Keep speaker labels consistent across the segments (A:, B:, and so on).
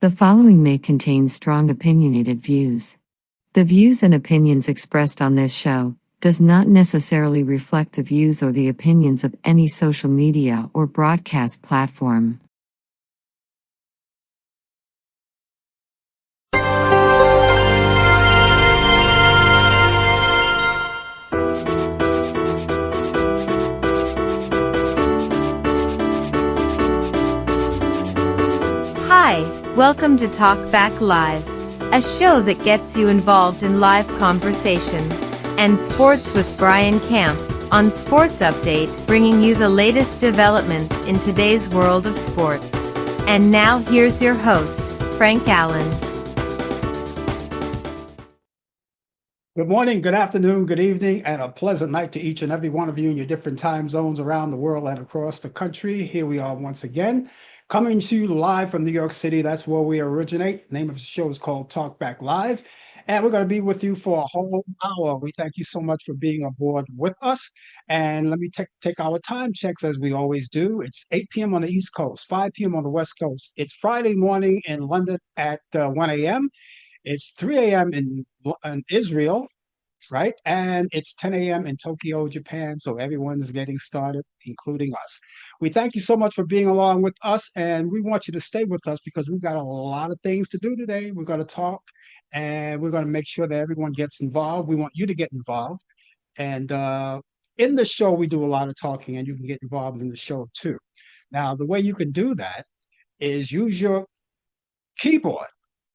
A: The following may contain strong opinionated views. The views and opinions expressed on this show does not necessarily reflect the views or the opinions of any social media or broadcast platform.
B: Hi, welcome to Talk Back Live, a show that gets you involved in live conversation and sports with Brian Camp on Sports Update, bringing you the latest developments in today's world of sports. And now here's your host, Frank Allan.
C: Good morning, good afternoon, good evening, and a pleasant night to each and every one of you in your different time zones around the world and across the country. Here we are once again, coming to you live from New York City. That's where we originate. The name of the show is called Talk Back Live, and we're going to be with you for a whole hour. We thank you so much for being aboard with us. And let me take our time checks as we always do. It's 8 p.m. on the East Coast, 5 p.m. on the West Coast. It's Friday morning in London at 1 a.m. It's 3 a.m. in Israel, right? And it's 10 a.m. in Tokyo, Japan. So everyone's getting started, including us. We thank you so much for being along with us. And we want you to stay with us because we've got a lot of things to do today. We're going to talk and we're going to make sure that everyone gets involved. We want you to get involved. And in the show, we do a lot of talking and you can get involved in the show too. Now, the way you can do that is use your keyboard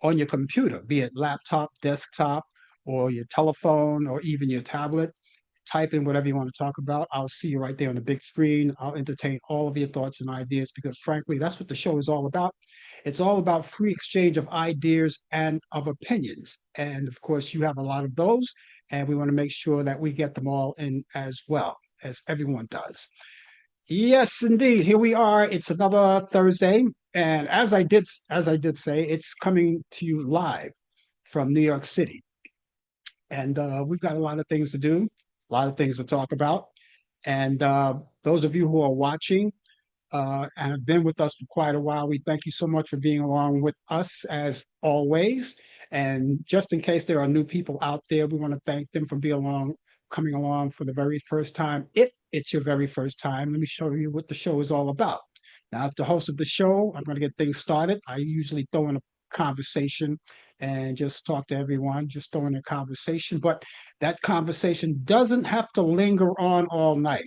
C: on your computer, be it laptop, desktop, or your telephone, or even your tablet. Type in whatever you want to talk about. I'll see you right there on the big screen. I'll entertain all of your thoughts and ideas because, frankly, that's what the show is all about. It's all about free exchange of ideas and of opinions. And of course, you have a lot of those, and we want to make sure that we get them all in as well, as everyone does. Yes, indeed. Here we are. It's another Thursday, and as I did say, it's coming to you live from New York City, and we've got a lot of things to do, a lot of things to talk about. And those of you who are watching and have been with us for quite a while, we thank you so much for being along with us as always. And just in case there are new people out there, we want to thank them for coming along for the very first time. If it's your very first time, let me show you what the show is all about. Now, as the host of the show, I'm going to get things started. I usually throw in a conversation and just talk to everyone, just throw in a conversation. But that conversation doesn't have to linger on all night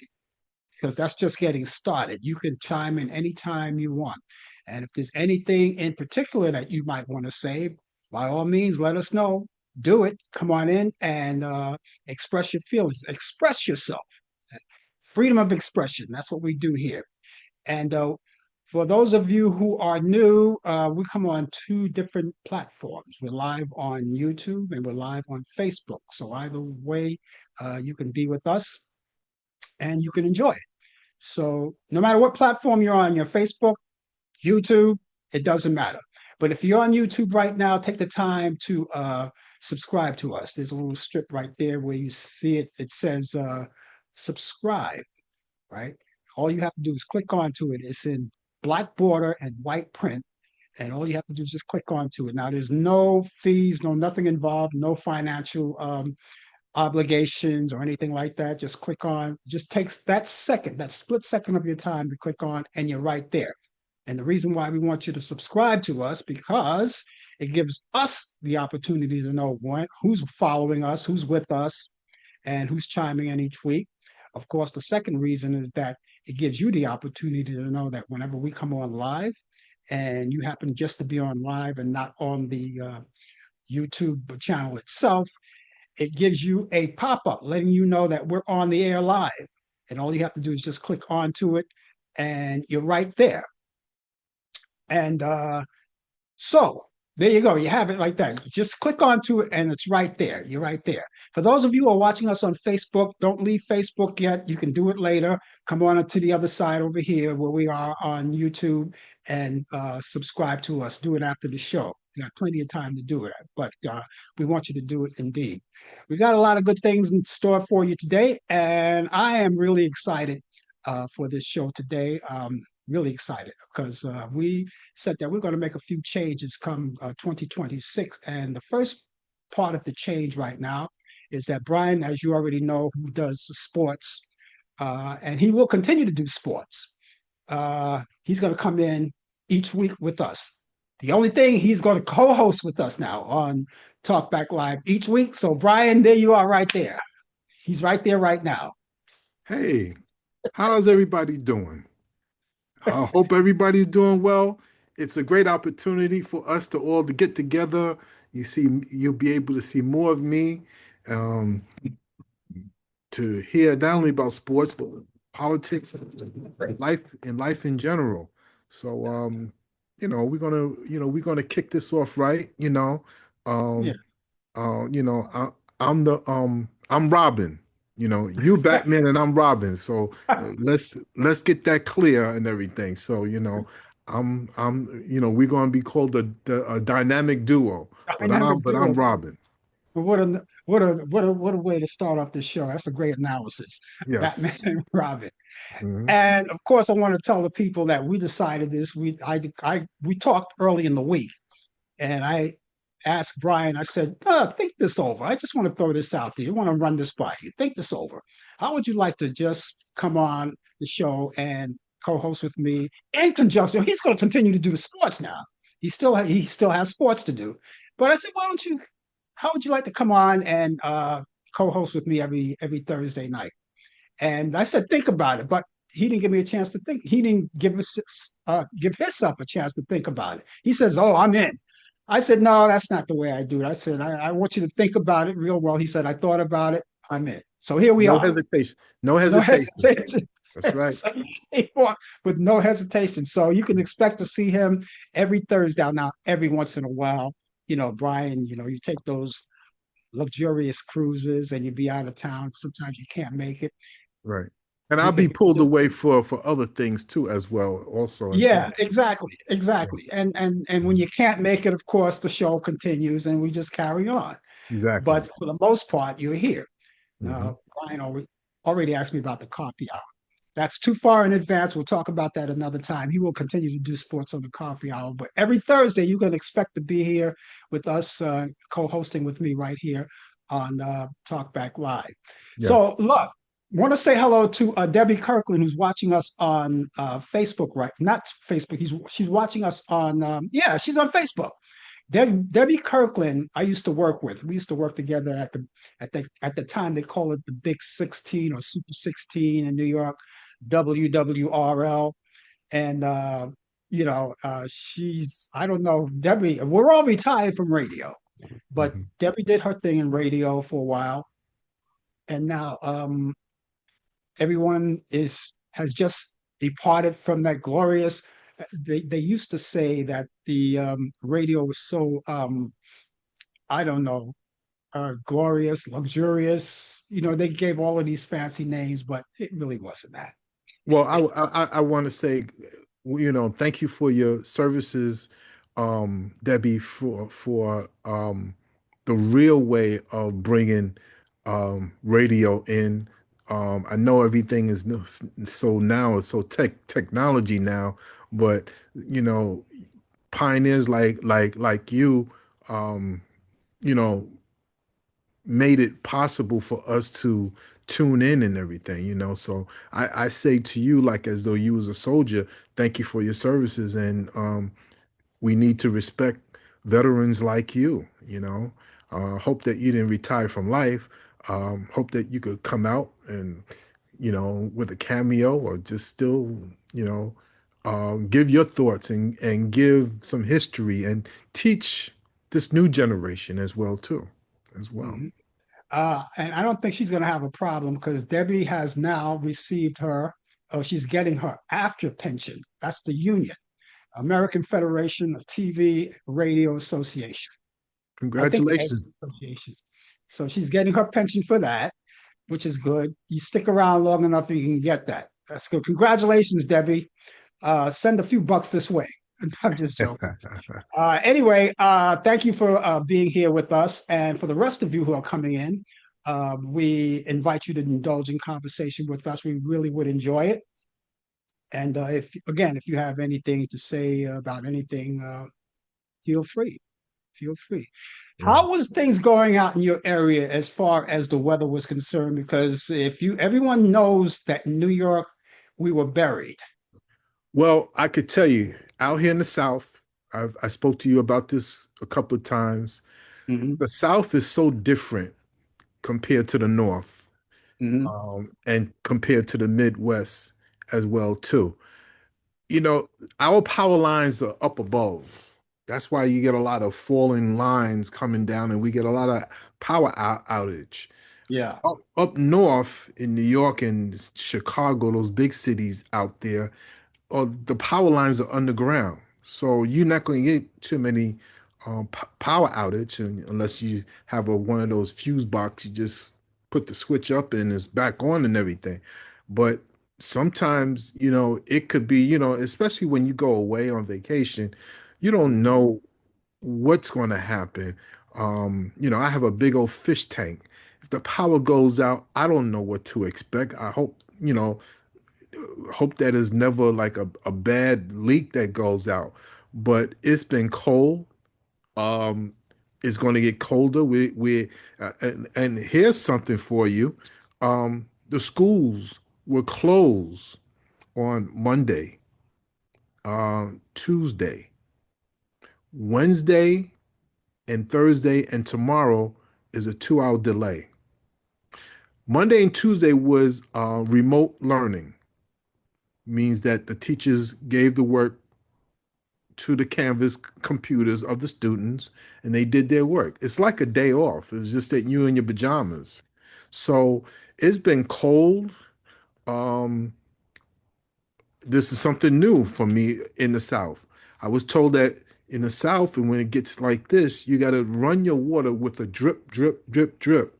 C: because that's just getting started. You can chime in anytime you want. And if there's anything in particular that you might want to say, by all means, let us know. Do it. Come on in and express your feelings. Express yourself. Freedom of expression. That's what we do here. And for those of you who are new, we come on two different platforms. We're live on YouTube and we're live on Facebook. So either way, you can be with us and you can enjoy it. So no matter what platform you're on, your Facebook, YouTube, it doesn't matter. But if you're on YouTube right now, take the time to subscribe to us. There's a little strip right there where you see it. It says subscribe, right? All you have to do is click onto it. It's in black border and white print. And all you have to do is just click onto it. Now, there's no fees, nothing involved, no financial obligations or anything like that. Just click on, it just takes that split second of your time to click on, and you're right there. And the reason why we want you to subscribe to us, because it gives us the opportunity to know who's following us, who's with us, and who's chiming in each week. Of course, the second reason is that it gives you the opportunity to know that whenever we come on live, and you happen just to be on live and not on the YouTube channel itself, it gives you a pop-up letting you know that we're on the air live. And all you have to do is just click onto it, and you're right there. And so there you go. You have it like that. Just click onto it and it's right there. You're right there. For those of you who are watching us on Facebook, don't leave Facebook yet. You can do it later. Come on to the other side over here where we are on YouTube and subscribe to us. Do it after the show. We got plenty of time to do it, but we want you to do it indeed. We got a lot of good things in store for you today, and I am really excited for this show today. really excited because we said that we're going to make a few changes come 2026. And the first part of the change right now is that Brian, as you already know, who does sports, and he will continue to do sports. He's going to come in each week with us. The only thing, he's going to co-host with us now on Talk Back Live each week. So Brian, there you are right there. He's right there right now.
D: Hey, how's everybody doing? I hope everybody's doing well. It's a great opportunity for us to all to get together. You see, you'll be able to see more of me, um, to hear not only about sports, but politics, life in general. So, we're gonna kick this off right.
C: Yeah.
D: Um, I'm Robin. You Batman and I'm Robin. So let's get that clear and everything. So we're gonna be called a dynamic duo. But I'm
C: Dynamic
D: but I'm
C: duo.
D: Robin.
C: What a way to start off the show. That's a great analysis.
D: Yes.
C: Batman and Robin.
D: Mhm.
C: And of course, I want to tell the people that we decided this. We talked early in the week, and I asked Brian. I said, "Think this over. I just want to throw this out there. You want to run this by you. Think this over. How would you like to just come on the show and co-host with me in conjunction? He's going to continue to do the sports now. He still has sports to do. But I said, why don't you? How would you like to come on and co-host with me every Thursday night? And I said, think about it. But he didn't give me a chance to think. He didn't give himself a chance to think about it. He says, "Oh, I'm in." I said, "No, that's not the way I do it." I said, I want you to think about it real well." He said, "I thought about it. I'm in." So here we
D: No
C: are.
D: hesitation. No
C: No
D: hesitation.
C: hesitation.
D: That's right.
C: So with no hesitation. So you can expect to see him every Thursday. Now, every once in a while, Brian, you take those luxurious cruises and you be out of town. Sometimes you can't make it.
D: Right. And
C: We
D: I'll
C: can
D: be pulled away for other things too as well, also as well.
C: Yeah, exactly. And when you can't make it, of course, the show continues and we just carry on.
D: Exactly.
C: But for the most part, you're here.
D: Hmm.
C: Brian already asked me about the coffee hour. That's too far in advance. We'll talk about that another time. He will continue to do sports on the coffee hour, but every Thursday you can expect to be here with us, co-hosting with me right here on Talk Back Live.
D: Yes.
C: So look, want to say hello to Debbie Kirkland, who's watching us on Facebook, right? Not Facebook. She's watching us on she's on Facebook. Debbie Kirkland, I used to work with. We used to work together at the time they call it the Big 16 or Super 16 in New York, WWRL. And she's, I don't know, Debbie, we're all retired from radio, but
D: Mhm.
C: Debbie did her thing in radio for a while. And now everyone has just departed from that glorious. They used to say that the radio was so I don't know, glorious, luxurious. They gave all of these fancy names, but it really wasn't that.
D: Well, I want to say, thank you for your services, Debbie, for the real way of bringing radio in. I know everything is so now it's so technology now, but pioneers like you, um, you know, made it possible for us to tune in and everything, So I say to you, like as though you was a soldier, thank you for your services. And we need to respect veterans like you. Hope that you didn't retire from life. Hope that you could come out and, with a cameo or just still, give your thoughts and give some history and teach this new generation as well, too, as well.
C: Mhm. And I don't think she's going to have a problem because Debbie has now received she's getting her after pension. That's the union, American Federation of TV Radio Association. I think the name
D: Congratulations.
C: association. So she's getting her pension for that, which is good. You stick around long enough, you can get that. That's good. Congratulations, Debbie. Send a few bucks this way. I'm just joking. Anyway, thank you for being here with us. And for the rest of you who are coming in, we invite you to indulge in conversation with us. We really would enjoy it. And if again, if you have anything to say about anything, feel free. Feel free.
D: Yeah.
C: How was things going out in your area as far as the weather was concerned? Because if you, everyone knows that in New York, we were buried.
D: Well, I could tell you out here in the South, I spoke to you about this a couple of times.
C: Hmm.
D: The South is so different compared to the North,
C: Hmm.
D: and compared to the Midwest as well too. You know, our power lines are up above. That's why you get a lot of falling lines coming down, and we get a lot of outage.
C: Yeah.
D: Up north in New York and Chicago, those big cities out there, the power lines are underground. So you're not going to get too many power outage unless you have one of those fuse box. You just put the switch up and it's back on and everything. But sometimes, it could be, especially when you go away on vacation, you don't
C: Hmm.
D: know what's going to happen. I have a big old fish tank. If the power goes out, I don't know what to expect. I hope that is never like a bad leak that goes out. But it's been cold. Um, it's going to get colder. And here's something for you. The schools were closed on Monday, Tuesday, Wednesday, and Thursday, and tomorrow is a 2 hour delay. Monday and Tuesday was remote learning, means that the teachers gave the work to the Canvas computers of the students and they did their work. It's like a day off. It's just that you in your pajamas. So it's been cold. Um, this is something new for me in the South. I was told that in the South, and when it gets like this, you got to run your water with a drip, drip, drip, drip,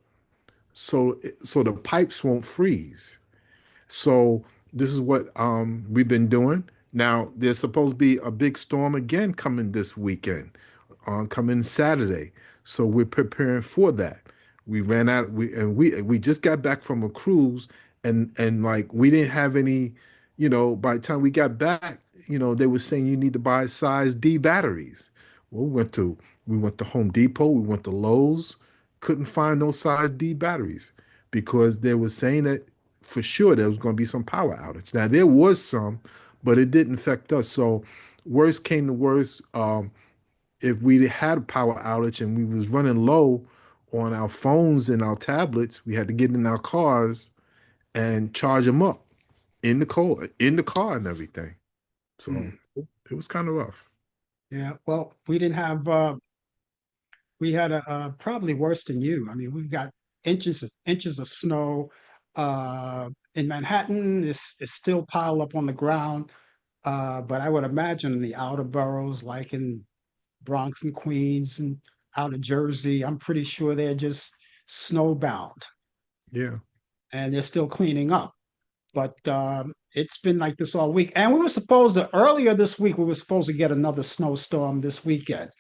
D: so the pipes won't freeze. So this is what we've been doing. Now there's supposed to be a big storm again coming this weekend, coming Saturday. So we're preparing for that. We ran out. We just got back from a cruise, and like we didn't have any. By the time we got back, they were saying you need to buy size D batteries. Well, we went to Home Depot. We went to Lowe's. Couldn't find no size D batteries because they were saying that for sure there was going to be some power outage. Now there was some, but it didn't affect us. So worst came to worst, if we had a power outage and we was running low on our phones and our tablets, we had to get in our cars and charge them up in the car and everything. So
C: Mm.
D: it was kind of rough.
C: Yeah. Well, we didn't have. We had probably worse than you. I mean, we've got inches of snow. In Manhattan, it's still piled up on the ground. But I would imagine in the outer boroughs, like in Bronx and Queens and out of Jersey, I'm pretty sure they're just snowbound
D: Yeah.
C: and they're still cleaning up. But it's been like this all week. And we were supposed to, earlier this week, we were supposed to get another snowstorm this weekend.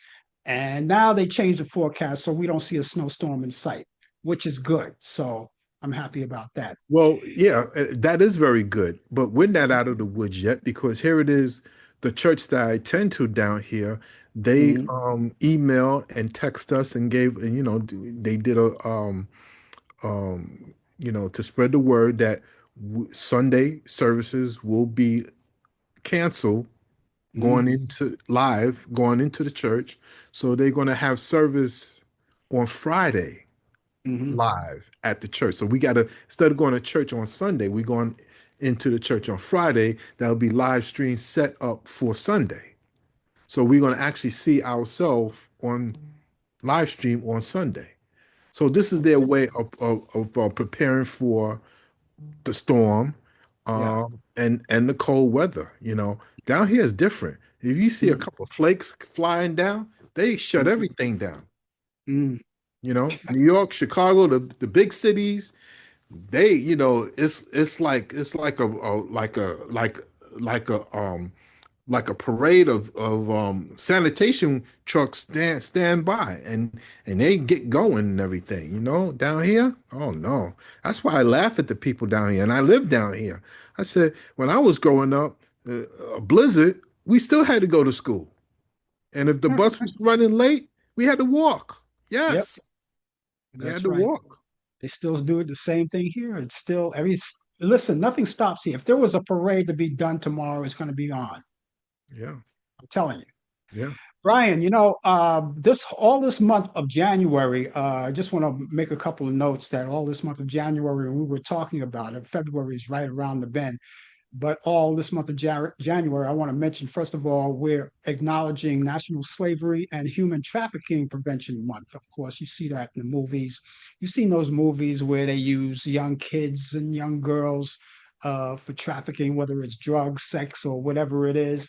C: And now they changed the forecast, so we don't see a snowstorm in sight, which is good. So I'm happy about that.
D: Well, yeah, that is very good, but we're not out of the woods yet because here it is. The church that I attend to down here, they
C: Mhm.
D: email and text us and they did to spread the word that Sunday services will be canceled
C: Mhm.
D: going into the church. So they're going to have service on Friday
C: Mhm.
D: live at the church. So we got to, instead of going to church on Sunday, we're going into the church on Friday. That'll be live stream set up for Sunday. So we're going to actually see ourselves on live stream on Sunday. So this is their way of preparing for the storm,
C: Yeah.
D: and the cold weather. Down here is different. If you see a
C: Mhm.
D: couple of flakes flying down, they shut
C: Mhm.
D: everything down.
C: Mhm.
D: New York, Chicago, the big cities, it's like a like a parade of sanitation trucks stand by and they get going and everything, you know, down here. Oh no. That's why I laugh at the people down here and I live down here. I said when I was growing up, a blizzard, we still had to go to school. And if the bus was running late, we had to walk.
C: Yep,
D: Yes, we had
C: that's
D: to
C: right.
D: walk.
C: They still do the same thing here. It's still listen, nothing stops here. If there was a parade to be done tomorrow, it's going to be on.
D: Yeah,
C: I'm telling you.
D: yeah.
C: Brian, this all this month of January, I just want to make a couple of notes that all this month of January, we were talking about it. February is right around the bend. But all this month of January, I want to mention, first of all, we're acknowledging National Slavery and Human Trafficking Prevention Month. Of course, you see that in the movies. You've seen those movies where they use young kids and young girls for trafficking, whether it's drugs, sex, or whatever it is.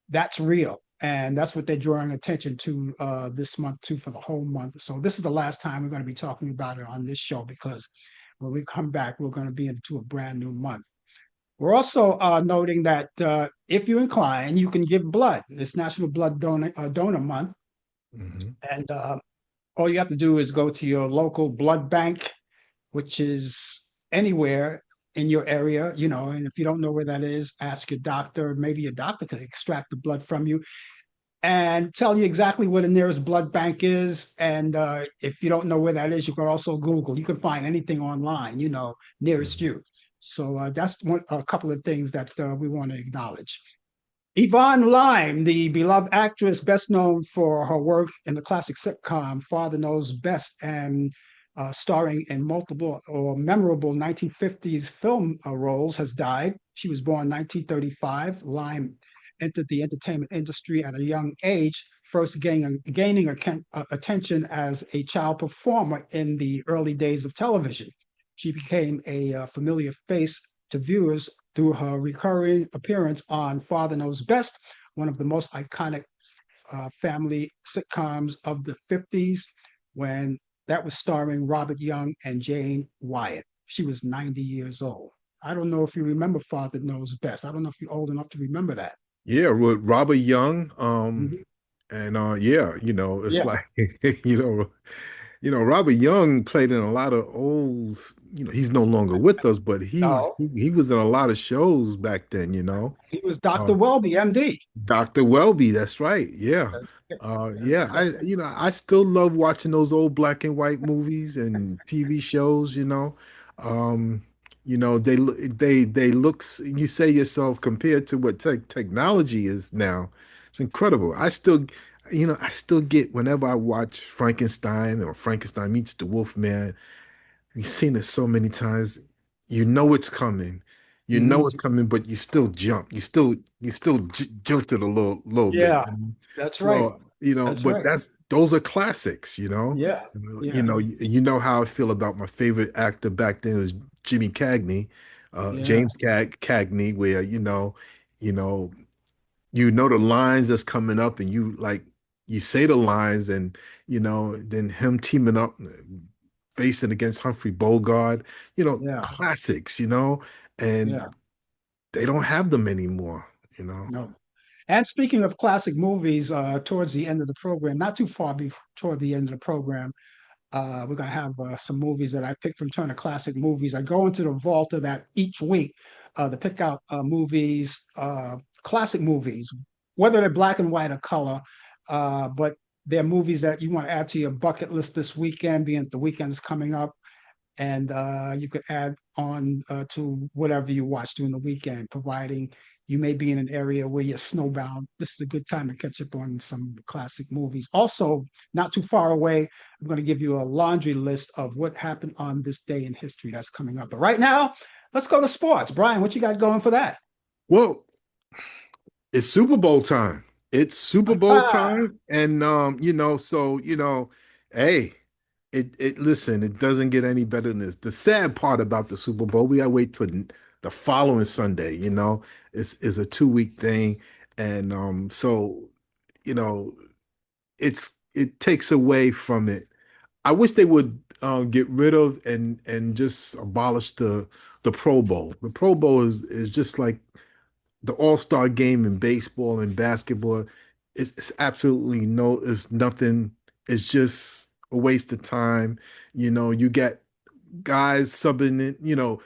C: That's real. And that's what they're drawing attention to this month, too, for the whole month. So, this is the last time we're going to be talking about it on this show because when we come back, we're going to be into a brand new month. We're also noting that if you incline, you can give blood. It's National Blood Donor Month,
D: Hmm.
C: and all you have to do is go to your local blood bank, which is anywhere in your area, and if you don't know where that is, ask your doctor. Maybe your doctor could extract the blood from you and tell you exactly where the nearest blood bank is. And if you don't know where that is, you can also Google. You can find anything online, nearest you. So that's a couple of things that we want to acknowledge. Yvonne Lime, the beloved actress, best known for her work in the classic sitcom Father Knows Best and starring in multiple or memorable 1950s film roles, has died. She was born in 1935. Lime entered the entertainment industry at a young age, first gaining attention as a child performer in the early days of television. She became a familiar face to viewers through her recurring appearance on Father Knows Best, one of the most iconic family sitcoms of the 50s, when that was starring Robert Young and Jane Wyatt. She was 90 years old. I don't know if you remember Father Knows Best. I don't know if you're old enough to remember that.
D: Yeah, with Robert Young,
C: Mhm.
D: and yeah, it's
C: Yeah.
D: like Robert Young played in a lot of old, he's no longer with us, but he
C: No,
D: he, he was in a lot of shows back then.
C: he was Dr.
D: Uh,
C: Welby, MD.
D: Dr. Welby, that's right. Yeah. Yeah, I still love watching those old black and white movies and TV shows. Um, they you say yourself compared to what technology is now. It's incredible. I still get whenever I watch Frankenstein or Frankenstein meets the Wolfman. You've seen it so many times. You know it's coming. You know
C: Mhm.
D: it's coming, but you still jump. You still jilted a little bit.
C: Yeah, that's right.
D: So,
C: That's
D: but
C: right.
D: those are classics.
C: Yeah,
D: You
C: yeah,
D: know, you know how I feel about my favorite actor back then was Jimmy Cagney,
C: yeah,
D: James Cagney, where you know, the lines that's coming up and you say the lines and then him teaming up facing against Humphrey Bogart,
C: yeah,
D: classics, and
C: yeah.
D: they don't have them anymore.
C: No. And speaking of classic movies, towards the end of the program, not too far toward the end of the program, we're going to have some movies that I picked from Turner Classic Movies. I go into the vault of that each week to pick out movies, classic movies, whether they're black and white or color, but they're movies that you want to add to your bucket list this weekend, being the weekend is coming up and you could add on to whatever you watch during the weekend, providing you may be in an area where you're snowbound. This is a good time to catch up on some classic movies. Also, not too far away, I'm going to give you a laundry list of what happened on this day in history that's coming up. But right now, let's go to sports. Brian, what you got going for that?
D: Well, it's Super Bowl time. It's Super Bowl
C: Ah,
D: time, and so hey, it listen, it doesn't get any better than this. The sad part about the Super Bowl, we gotta wait till the following Sunday. It's a 2 week thing, and so you know, it takes away from it. I wish they would get rid of and just abolish the Pro Bowl. The Pro Bowl is just like the All-Star game in baseball and basketball, it's absolutely no, it's nothing. It's just a waste of time. You get guys subbing in,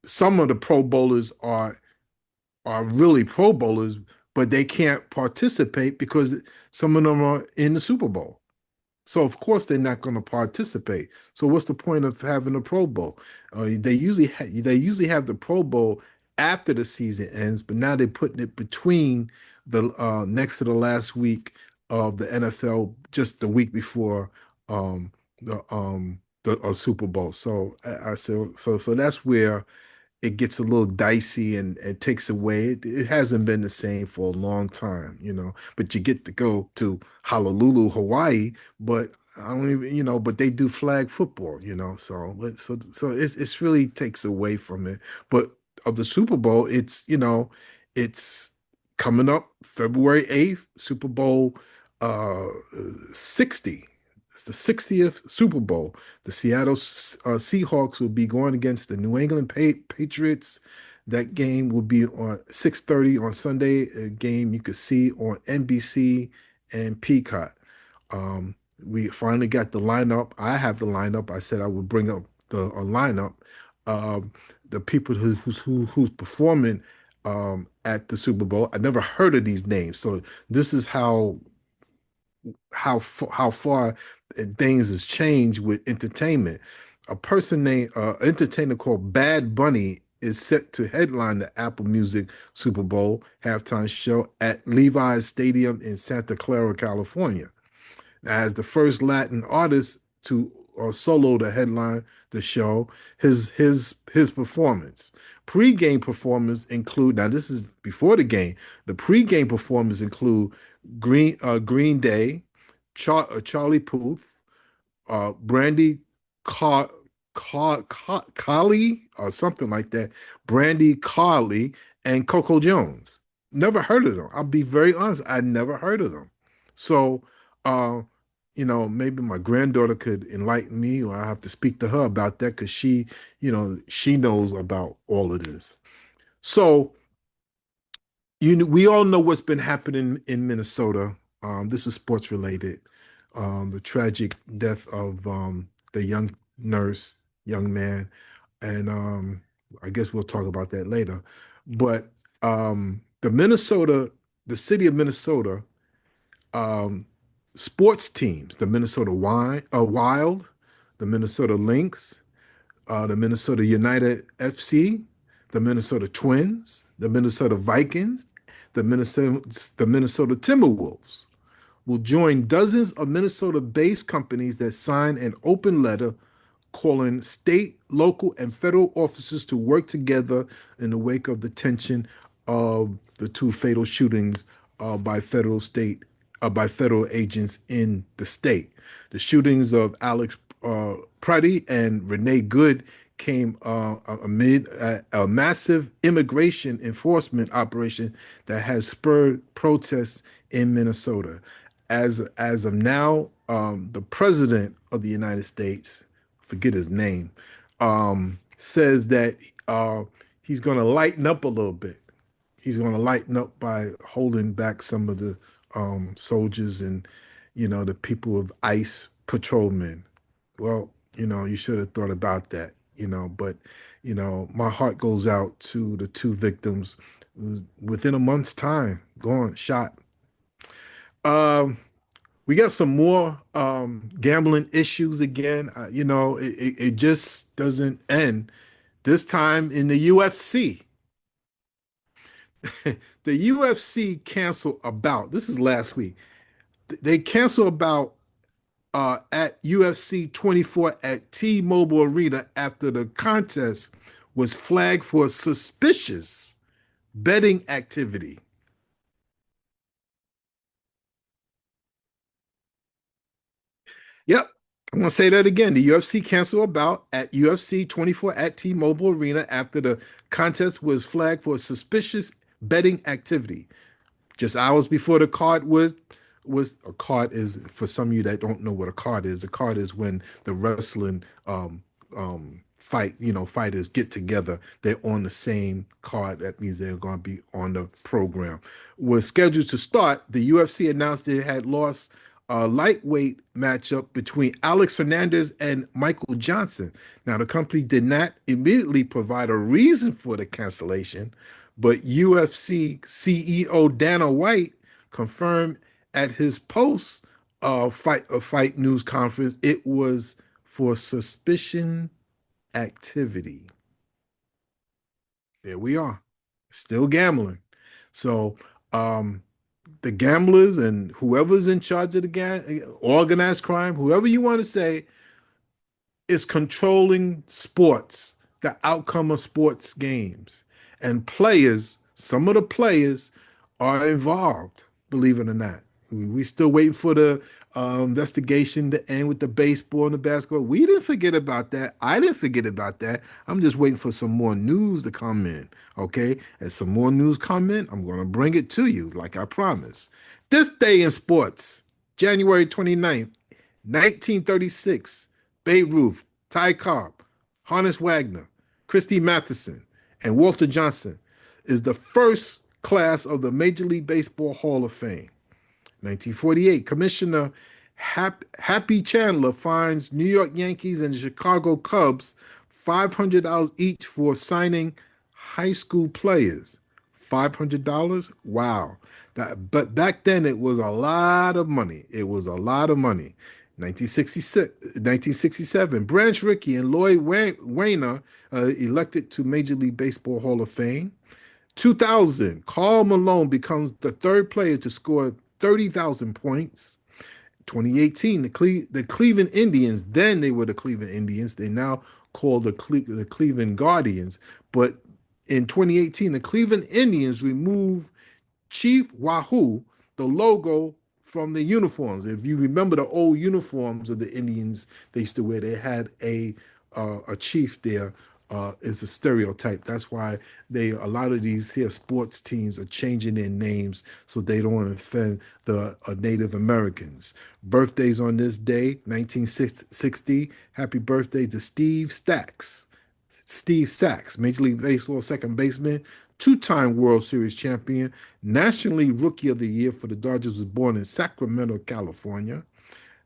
D: some of the Pro Bowlers are really Pro Bowlers, but they can't participate because some of them are in the Super Bowl. So of course they're not going to participate. So what's the point of having a Pro Bowl? They usually have the Pro Bowl after the season ends, but now they're putting it between the next to the last week of the NFL, just the week before the Super Bowl. So I said so that's where it gets a little dicey and it takes away. It hasn't been the same for a long time. But you get to go to Honolulu, Hawaii, but I don't even, but they do flag football. So it's really takes away from it. But of the Super Bowl, it's coming up February 8th, Super Bowl uh 60. It's the 60th Super Bowl. The Seattle Seahawks will be going against the New England Patriots. That game will be on 6:30 on Sunday. A game you could see on NBC and Peacock. We finally got the lineup. I have the lineup. I said I would bring up the lineup. Um, the people who's performing at the Super Bowl. I never heard of these names, so this is how far things has changed with entertainment. A person named entertainer called Bad Bunny is set to headline the Apple Music Super Bowl halftime show at Levi's Stadium in Santa Clara, California. As the first Latin artist to solo to headline the show, his performance. Pre-game performers include, now this is before the game. The pre-game performers include Green Day, Charlie Puth, Brandy Car Carly or something like that, Brandy Carly and Coco Jones. Never heard of them. I'll be very honest. I never heard of them. So, uh, maybe my granddaughter could enlighten me, or I have to speak to her about that because she knows about all of this. So, we all know what's been happening in Minnesota. This is sports related. The tragic death of the young nurse, young man, and I guess we'll talk about that later. But the city of Minnesota, um, sports teams, the Wild, the Minnesota Lynx, the Minnesota United FC, the Minnesota Twins, the Minnesota Vikings, the Minnesota Timberwolves will join dozens of Minnesota-based companies that signed an open letter calling state, local, and federal officers to work together in the wake of the tension of the two fatal shootings by federal agents in the state. The shootings of Alex Pratty and Renee Good came amid a massive immigration enforcement operation that has spurred protests in Minnesota. As of now, the president of the United States, forget his name, says that he's going to lighten up a little bit. He's going to lighten up by holding back some of the soldiers and the people of ICE patrolmen. Well, you should have thought about that. But my heart goes out to the two victims within a month's time, gone, shot. Um, we got some more gambling issues again. It just doesn't end. This time in the UFC. The UFC canceled about, this is last week, they canceled about at UFC 24 at T-Mobile Arena after the contest was flagged for suspicious betting activity. Yep. I'm going to say that again. The UFC canceled a bout at UFC 24 at T-Mobile Arena after the contest was flagged for suspicious betting activity. Just hours before the card was a card is, for some of you that don't know what a card is. A card is when the wrestling fighters get together. They're on the same card. That means they're going to be on the program. Was scheduled to start. The UFC announced it had lost a lightweight matchup between Alex Hernandez and Michael Johnson. Now, the company did not immediately provide a reason for the cancellation, but UFC CEO Dana White confirmed at his post fight news conference it was for suspicion activity. There we are, still gambling. So the gamblers and whoever's in charge of the organized crime, whoever you want to say, is controlling sports, the outcome of sports games. And players, some of the players are involved, believe it or not. We still waiting for the investigation to end with the baseball and the basketball. We didn't forget about that. I didn't forget about that. I'm just waiting for some more news to come in. Okay. As some more news come in, I'm going to bring it to you like I promised. This day in sports, January 29th, 1936, Babe Ruth, Ty Cobb, Hannes Wagner, Christy Matheson, and Walter Johnson is the first class of the Major League Baseball Hall of Fame. 1948, Commissioner Happy Chandler fines New York Yankees and Chicago Cubs $500 each for signing high school players. $500? Wow. But back then it was a lot of money. It was a lot of money. 1967, Branch Rickey and Lloyd Wayner elected to Major League Baseball Hall of Fame. 2000, Karl Malone becomes the third player to score 30,000 points. 2018, the Cleveland Indians, then they were the Cleveland Indians. They now called the Cleveland Guardians. But in 2018, the Cleveland Indians removed Chief Wahoo, the logo, from the uniforms. If you remember the old uniforms of the Indians they used to wear, they had a chief there. Is a stereotype. That's why a lot of these here sports teams are changing their names so they don't offend the Native Americans. Birthdays on this day, 1960. Happy birthday to Steve Sachs. Steve Sachs, Major League Baseball second baseman, two-time World Series champion, National League Rookie of the Year for the Dodgers, was born in Sacramento, California.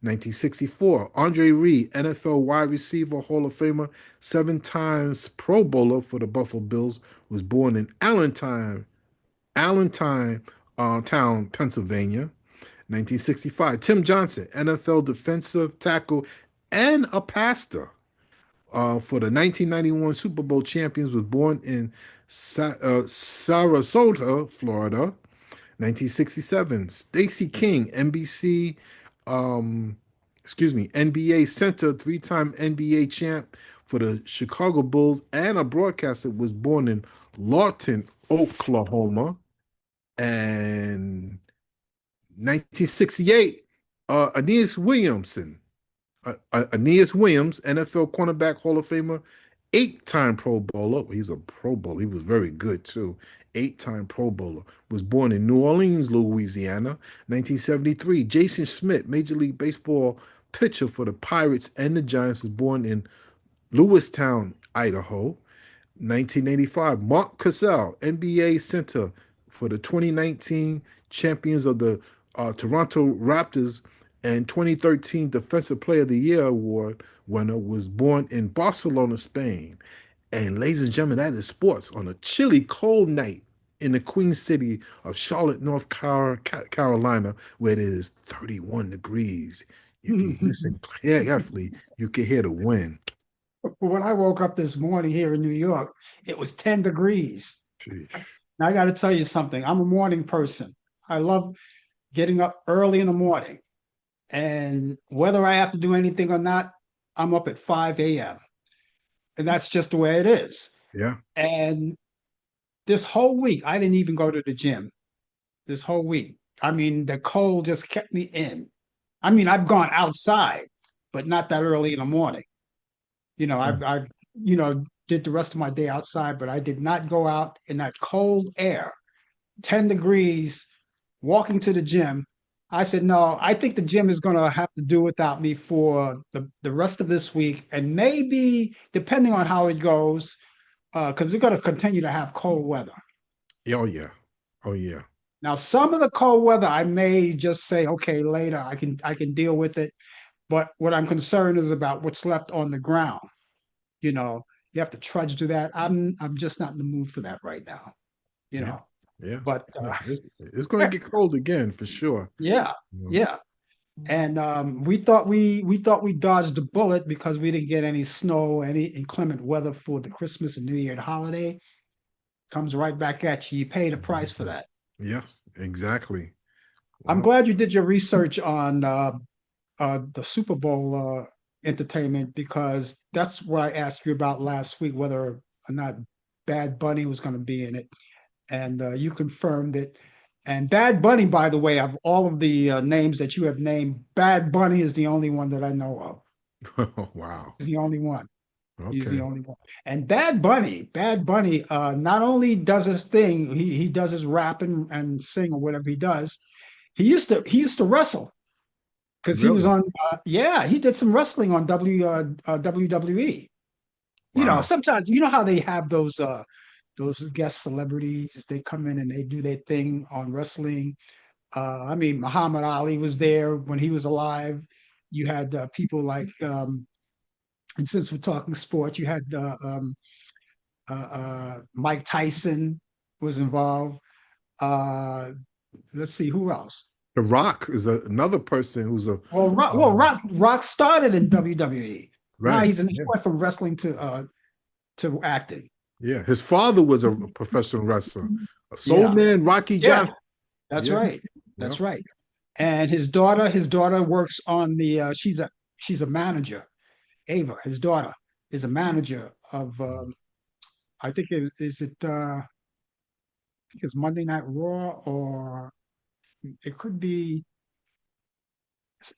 D: 1964, Andre Reed, NFL wide receiver, Hall of Famer, 7 times Pro Bowler for the Buffalo Bills, was born in Allentown, Pennsylvania. 1965, Tim Johnson, NFL defensive tackle and a pastor for the 1991 Super Bowl champions, was born in Sarasota, Florida. 1967, Stacey King, NBA center, 3-time NBA champ for the Chicago Bulls, and a broadcaster, was born in Lawton, Oklahoma. And 1968, Aeneas Williams, NFL cornerback, Hall of Famer, 8-time Pro Bowler. He's a Pro Bowler. He was very good too. 8-time Pro Bowler. Was born in New Orleans, Louisiana. 1973, Jason Smith, Major League Baseball pitcher for the Pirates and the Giants, was born in Lewistown, Idaho. 1985, Mark Cassell, NBA center for the 2019 champions of the Toronto Raptors and 2013 Defensive Player of the Year award winner, was born in Barcelona, Spain. And ladies and gentlemen, that is sports on a chilly, cold night in the Queen City of Charlotte, North Carolina, where it is 31 degrees. If you listen carefully, you can hear the wind.
C: When I woke up this morning here in New York, it was 10 degrees.
D: Jeez.
C: Now, I got to tell you something. I'm a morning person. I love getting up early in the morning. And whether I have to do anything or not, I'm up at 5 a.m. And that's just the way it is.
D: Yeah.
C: And this whole week, I didn't even go to the gym. This whole week. I mean, the cold just kept me in. I mean, I've gone outside, but not that early in the morning. You know, I've did the rest of my day outside, but I did not go out in that cold air, 10 degrees, walking to the gym I said, no, I think the gym is going to have to do without me for the rest of this week. And maybe, depending on how it goes, because we're going to continue to have cold weather.
D: Oh yeah. Oh yeah.
C: Now, some of the cold weather, I may just say, okay, later, I can deal with it. But what I'm concerned is about what's left on the ground. You know, you have to trudge to that. I'm just not in the mood for that right now. You
D: Yeah.
C: know,
D: Yeah.
C: but
D: Yeah. It's going to get cold again for sure.
C: yeah,
D: You know.
C: yeah. And we thought we dodged a bullet because we didn't get any snow, any inclement weather for the Christmas and New Year holiday. Comes right back at you. You pay the price for that.
D: Yes, exactly.
C: I'm
D: Well,
C: glad you did your research on the Super Bowl entertainment because that's what I asked you about last week, whether or not Bad Bunny was going to be in it, and you confirmed it. And Bad Bunny, by the way, of all of the names that you have named, Bad Bunny is the only one that I know of.
D: wow.
C: He's the only one. He's the
D: Okay.
C: only one. And Bad Bunny, not only does his thing, he does his rap and sing or whatever he does. He used to wrestle because he was
D: Really?
C: on. Yeah, he did some wrestling on WWE.
D: Wow.
C: Sometimes you know how they have those guest celebrities. They come in and they do their thing on wrestling. I mean, Muhammad Ali was there when he was alive. You had people like, and since we're talking sports, you had Mike Tyson was involved. Uh, let's see who else.
D: The Rock is another person who's a
C: Well, Rock started in WWE. Now
D: right.
C: he
D: Yeah.
C: went from wrestling to acting.
D: Yeah. His father was a professional wrestler. A soul
C: Yeah,
D: man, Rocky
C: yeah,
D: Johnson.
C: that's
D: Yeah.
C: right.
D: Yeah.
C: That's right. And his daughter works on the. She's a manager. Ava, his daughter, is a manager of. I think it is it. I think it's Monday Night Raw, or it could be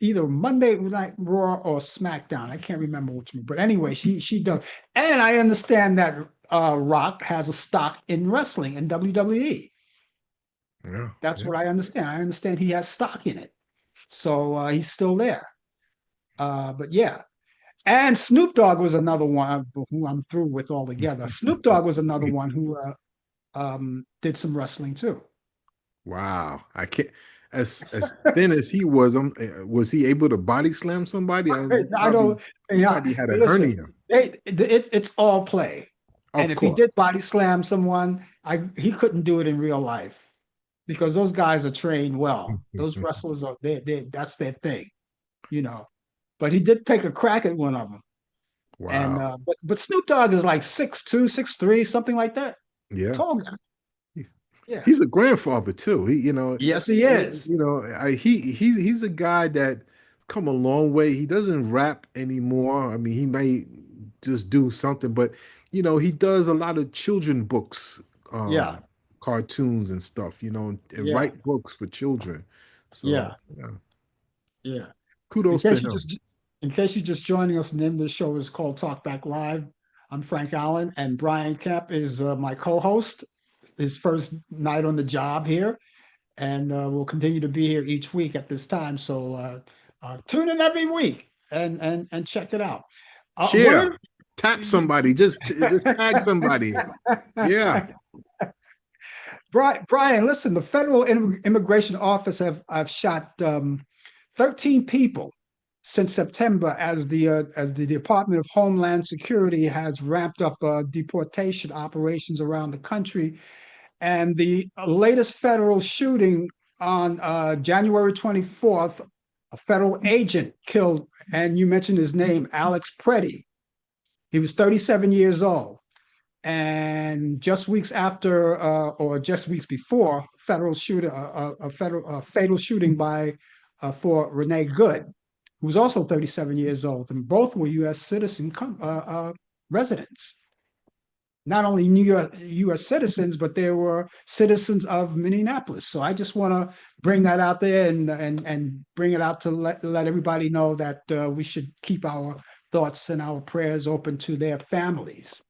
C: either Monday Night Raw or SmackDown. I can't remember which one. But anyway, she does. And I understand that Rock has a stock in wrestling in WWE.
D: Yeah.
C: That's
D: Yeah.
C: what I understand. I understand he has stock in it. So he's still there. But yeah. And Snoop Dogg was another one who I'm through with altogether. Snoop Dogg was another one who did some wrestling too.
D: Wow. I can't as thin as he was he able to body slam somebody?
C: I don't.
D: He
C: Yeah,
D: probably had a
C: listen,
D: hernia.
C: it's all play. And
D: Of
C: if he
D: course.
C: did body slam someone, he couldn't do it in real life because those guys are trained well. Those wrestlers are they that's their thing, you know. But he did take a crack at one of them. And
D: Wow.
C: but Snoop Dogg is like 6'2", 6'3", something like that.
D: Yeah.
C: Tall guy. Yeah.
D: He's a grandfather too.
C: Yes, he is.
D: He's a guy that come a long way. He doesn't rap anymore. I mean, he may just do something, but he does a lot of children books,
C: Yeah.
D: cartoons and stuff. And
C: Yeah.
D: write books for children. So
C: Yeah.
D: yeah,
C: Yeah. In
D: kudos to
C: case you
D: him.
C: just in case you're just joining us, the name of the show is called Talk Back Live. I'm Frank Allen, and Brian Kemp is my co-host. His first night on the job here, and we'll continue to be here each week at this time. So tune in every week and check it out. One
D: Share,
C: of
D: tap somebody, just tag somebody. Yeah.
C: Brian, listen, the Federal Immigration Office have shot 13 people since September as the Department of Homeland Security has ramped up deportation operations around the country. And the latest federal shooting on January 24th, a federal agent killed, and you mentioned his name, Alex Preddy. He was 37 years old. And just weeks after, or just weeks before, federal shooter, a fatal shooting for Renee Good, who was also 37 years old, and both were U.S. citizen residents. Not only U.S. citizens, but they were citizens of Minneapolis. So I just want to bring that out there and bring it out to let everybody know that we should keep our thoughts and our prayers open to their families.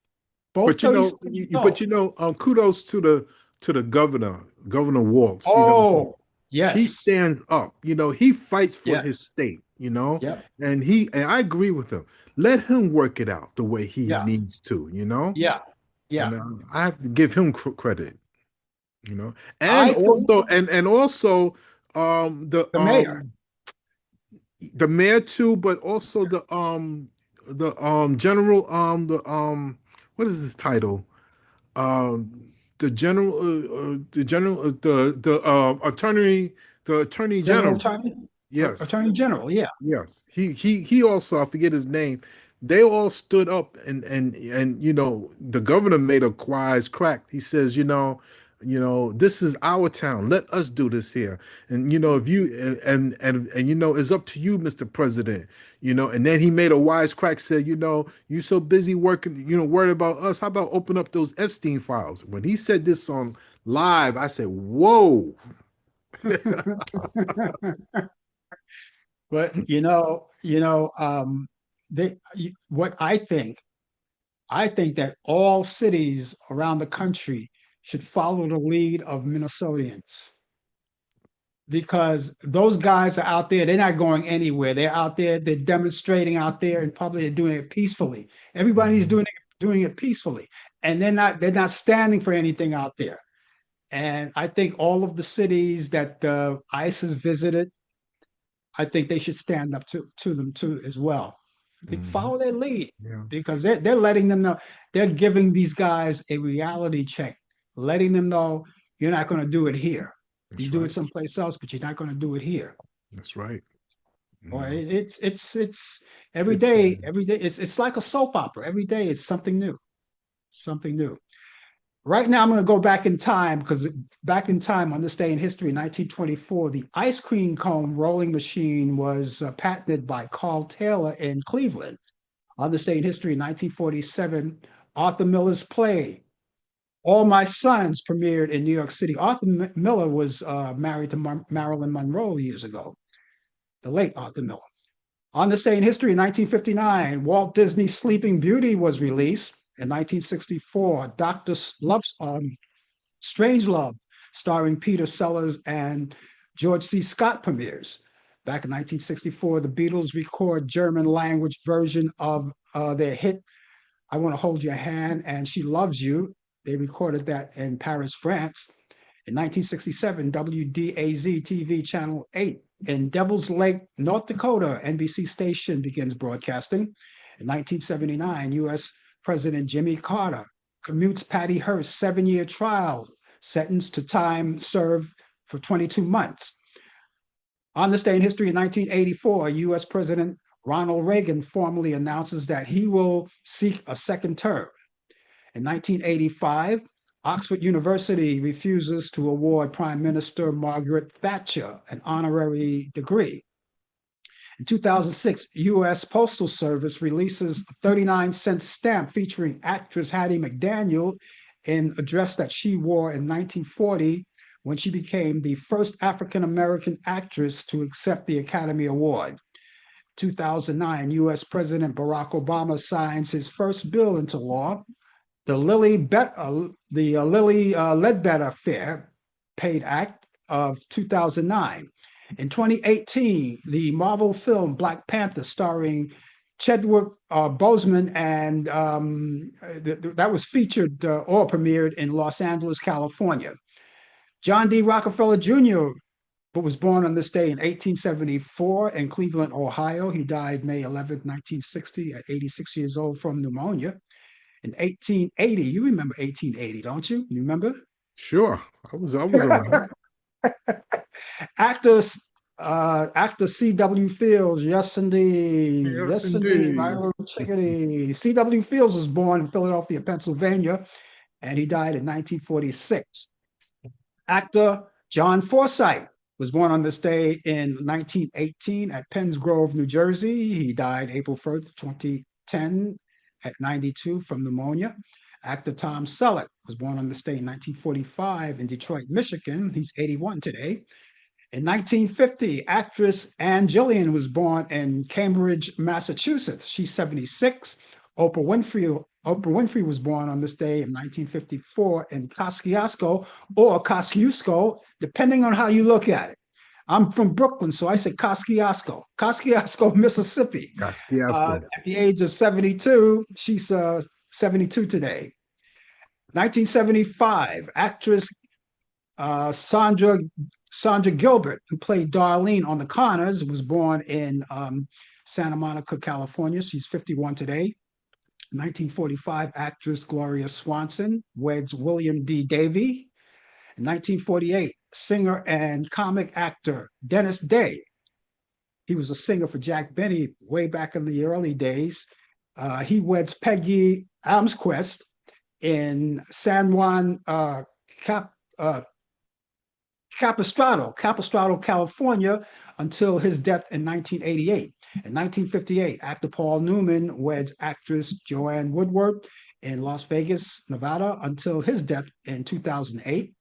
C: Both
D: But
C: 37 years old.
D: kudos to the governor, Governor Waltz.
C: Oh,
D: He
C: Yes.
D: stands up. He fights for his
C: Yes.
D: state.
C: Yep.
D: And I agree with him. Let him work it out the way he
C: Yeah.
D: needs to.
C: Yeah.
D: And
C: Yeah.
D: I have to give him credit. And
C: I think
D: also the
C: the mayor,
D: mayor too, but also the general what is his title? The general the attorney
C: general
D: general.
C: attorney,
D: Yes.
C: attorney general. Yeah.
D: Yes, he also, I forget his name. They all stood up, and the governor made a wise crack. He says, this is our town. Let us do this here. And if you it's up to you, Mr. President. And then he made a wise crack. Said, you so busy working, worried about us. How about open up those Epstein files? When he said this on live, I said, whoa.
C: But they what I think that all cities around the country should follow the lead of Minnesotans because those guys are out there. They're not going anywhere. They're out there. They're demonstrating out there in public. They're doing it peacefully. Everybody's
D: Mhm.
C: doing it peacefully, and they're not standing for anything out there. And I think all of the cities that ICE has visited, I think they should stand up to them too as well. They
D: Mhm.
C: follow their lead
D: Yeah,
C: because they're letting them know, they're giving these guys a reality check, letting them know you're not going to do it here. You
D: that's
C: do it
D: right.
C: someplace else, but you're not going to do it here.
D: That's right. You
C: Or
D: know,
C: it's every
D: it's
C: day, every day. It's like a soap opera. Every day it's something new, something new. Right now, I'm going to go back in time because back in time on this day in history, 1924, the ice cream cone rolling machine was patented by Carl Taylor in Cleveland. On this day in history, 1947, Arthur Miller's play, All My Sons, premiered in New York City. Arthur Miller was married to Marilyn Monroe years ago, the late Arthur Miller. On this day in history, in 1959, Walt Disney's Sleeping Beauty was released. In 1964, Dr. Love's Strange Love, starring Peter Sellers and George C. Scott, premieres. Back in 1964, the Beatles record German language version of their hit I Want to Hold Your Hand and She Loves You. They recorded that in Paris, France. In 1967, WDAZ TV Channel 8 in Devils Lake, North Dakota, NBC station begins broadcasting. In 1979, U.S. President Jimmy Carter commutes Patty Hearst's 7-year trial sentenced to time served for 22 months. On this day in history in 1984, U.S. President Ronald Reagan formally announces that he will seek a second term. In 1985, Oxford University refuses to award Prime Minister Margaret Thatcher an honorary degree. In 2006, U.S. Postal Service releases a 39-cent stamp featuring actress Hattie McDaniel in a dress that she wore in 1940 when she became the first African American actress to accept the Academy Award. 2009, U.S. President Barack Obama signs his first bill into law, the Lilly Ledbetter Fair Paid Act of 2009. In 2018, the Marvel film Black Panther, starring Chadwick Boseman, and that was featured or premiered in Los Angeles, California. John D. Rockefeller Jr. was born on this day in 1874 in Cleveland, Ohio. He died May 11th, 1960, at 86 years old from pneumonia. In 1880, you remember 1880, don't you? You remember?
D: sure. I was around.
C: Actors, actor C.W. Fields, yes indeed,
D: Yes,
C: yes indeed, my
D: indeed.
C: little chickadee. C.W. Fields was born in Philadelphia, Pennsylvania, and he died in 1946. Actor John Forsythe was born on this day in 1918 at Penns Grove, New Jersey. He died April 1st, 2010 at 92 from pneumonia. Actor Tom Selleck was born on this day in 1945 in Detroit, Michigan. He's 81 today. In 1950, actress Ann Jillian was born in Cambridge, Massachusetts. She's 76. Oprah Winfrey Oprah Winfrey was born on this day in 1954 in Kosciuszko or Kosciuszko, depending on how you look at it. I'm from Brooklyn, so I say Kosciuszko, Mississippi.
D: Castiasco.
C: At the age of 72, she's 72 today. 1975, actress Sandra Gilbert, who played Darlene on The Conners, was born in Santa Monica, California. She's 51 today. 1945, actress Gloria Swanson weds William D. Davy. In 1948, singer and comic actor Dennis Day. He was a singer for Jack Benny way back in the early days. He weds Peggy Amsquist in San Juan Capistrano, California, until his death in 1988. In 1958, actor Paul Newman weds actress Joanne Woodward in Las Vegas, Nevada, until his death in 2008.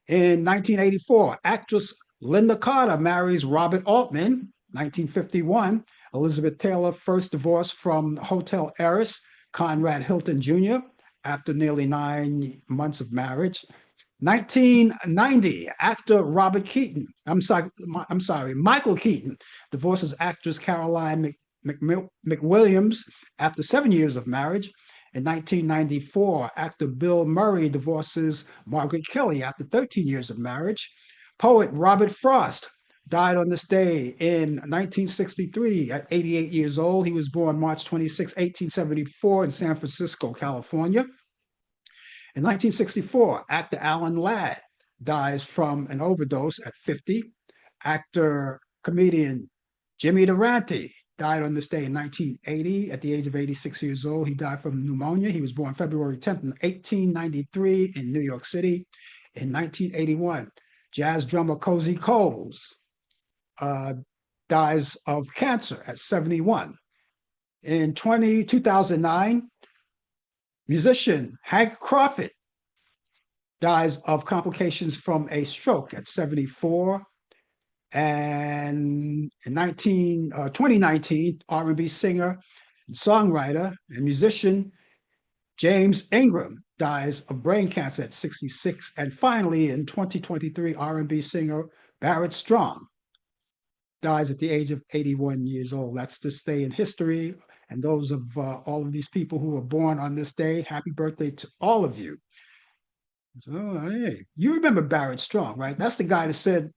C: In 1984, actress Linda Carter marries Robert Altman. 1951, Elizabeth Taylor first divorced from hotel heiress Conrad Hilton Jr. after nearly 9 months of marriage. 1990, actor Michael Keaton divorces actress Caroline McWilliams after 7 years of marriage. In 1994, actor Bill Murray divorces Margaret Kelly after 13 years of marriage. Poet Robert Frost died on this day in 1963 at 88 years old. He was born March 26, 1874 in San Francisco, California. In 1964, actor Allan Ladd dies from an overdose at 50. Actor, comedian Jimmy Durante died on this day in 1980 at the age of 86 years old. He died from pneumonia. He was born February 10th, 1893 in New York City. In 1981, jazz drummer Cozy Coles dies of cancer at 71. In 2009, musician Hank Crawford dies of complications from a stroke at 74. And in 2019, R&B singer, and songwriter, and musician James Ingram dies of brain cancer at 66. And finally, in 2023, R&B singer Barrett Strong dies at the age of 81 years old. That's this day in history. And those of all of these people who were born on this day, happy birthday to all of you. So, hey, you remember Barrett Strong, right? That's the guy that said,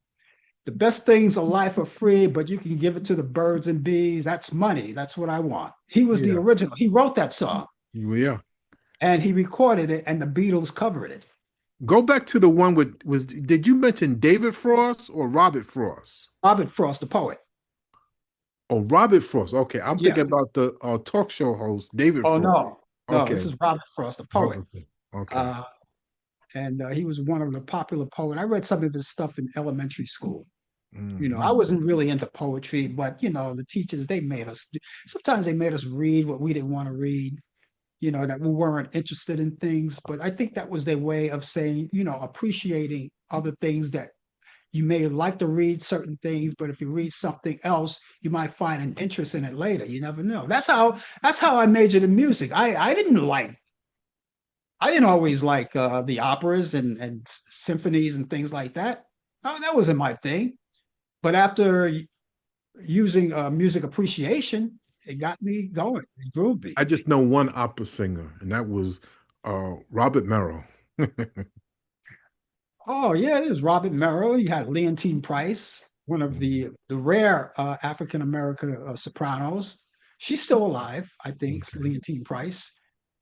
C: the best things in life are free, but you can give it to the birds and bees. That's money. That's what I want. He was the original. He wrote that song.
D: Yeah.
C: And he recorded it, and the Beatles covered it.
D: Go back to the one did you mention David Frost or Robert Frost?
C: Robert Frost, the poet.
D: Oh, Robert Frost. Okay. I'm thinking about the talk show host, David Frost.
C: No, okay. This is Robert Frost, the poet.
D: Okay.
C: And he was one of the popular poets. I read some of his stuff in elementary school. You know, I wasn't really into poetry, but, you know, the teachers, sometimes they made us read what we didn't want to read, you know, that we weren't interested in things. But I think that was their way of saying, you know, appreciating other things that you may like to read certain things, but if you read something else, you might find an interest in it later. You never know. That's how I majored in music. I didn't always like the operas and symphonies and things like that. That wasn't my thing. But after using music appreciation, it got me going. It grew me.
D: I just know one opera singer, and that was Robert Merrill.
C: Oh, yeah, it was Robert Merrill. You had Leontine Price, one of the rare African-American sopranos. She's still alive, I think, Leontine Price.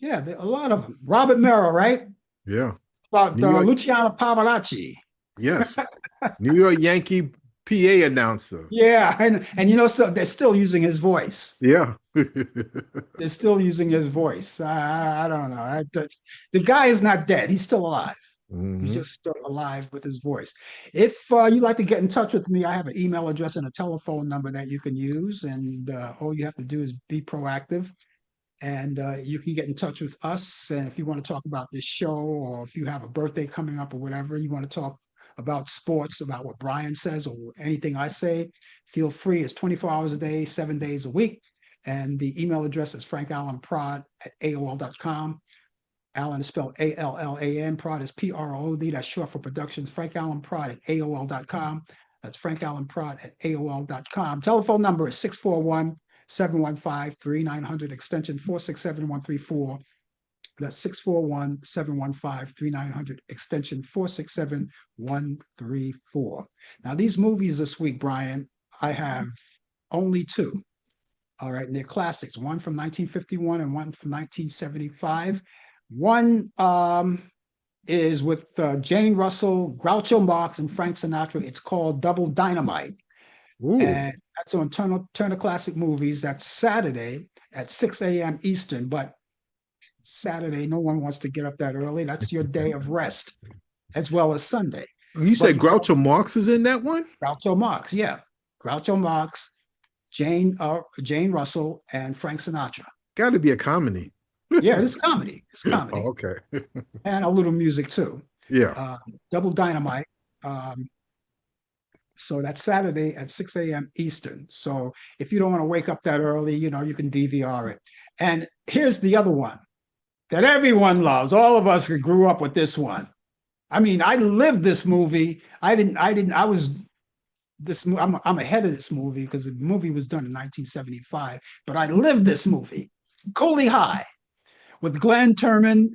C: Yeah, a lot of them. Robert Merrill, right?
D: Yeah.
C: About Luciano Pavarotti.
D: Yes. New York Yankee PA announcer.
C: Yeah, and you know, they're still using his voice.
D: Yeah.
C: They're still using his voice. I don't know. The guy is not dead. He's still alive. He's just still alive with his voice. If you'd like to get in touch with me, I have an email address and a telephone number that you can use. And all you have to do is be proactive. And you can get in touch with us. And if you want to talk about this show, or if you have a birthday coming up or whatever, you want to talk about sports, about what Brian says or anything I say, feel free. It's 24 hours a day, 7 days a week. And the email address is frankallenprod@aol.com. Allan is spelled Allan. Prod is PROD. That's short for productions. frankallenprod@aol.com. That's frankallenprod@aol.com. Telephone number is 641-715-3900, extension 467134. That's 641-715-3900, extension 467134. Now, these movies this week, Brian, I have only two. All right, and they're classics, one from 1951 and one from 1975. One is with Jane Russell, Groucho Marx, and Frank Sinatra. It's called Double Dynamite.
D: Ooh.
C: And that's on Turner Classic Movies. That's Saturday at 6 a.m. Eastern. But Saturday, no one wants to get up that early. That's your day of rest, as well as Sunday.
D: You said Groucho Marx is in that one?
C: Groucho Marx, yeah. Groucho Marx, Jane Russell, and Frank Sinatra.
D: Got to be a comedy.
C: Yeah, it's comedy. It's comedy.
D: Oh, okay.
C: And a little music too.
D: Yeah.
C: Double Dynamite. So that's Saturday at 6 a.m. Eastern. So if you don't want to wake up that early, you can DVR it. And here's the other one that everyone loves. All of us grew up with this one. I mean, I lived this movie. I'm ahead of this movie because the movie was done in 1975, but I lived this movie, Cooley High, with Glenn Turman,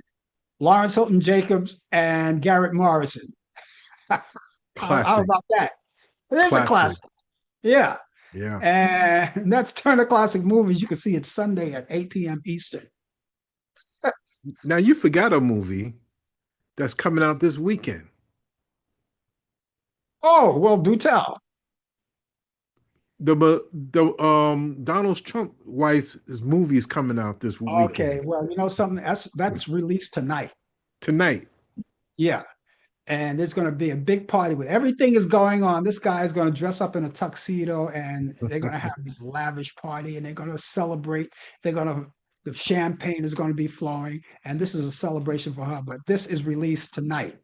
C: Lawrence Hilton Jacobs, and Garrett Morrison. How about that? It is a classic. Yeah.
D: Yeah.
C: And that's Turner Classic Movies. You can see it Sunday at 8 p.m. Eastern.
D: Now, you forgot a movie that's coming out this weekend.
C: Oh, well, do tell.
D: The Donald Trump wife's movie is coming out this weekend.
C: Okay, well, you know something, that's released tonight.
D: Tonight.
C: Yeah. And there's going to be a big party with everything is going on. This guy is going to dress up in a tuxedo and they're going to have this lavish party and they're going to celebrate. The champagne is going to be flowing and this is a celebration for her. But this is released tonight.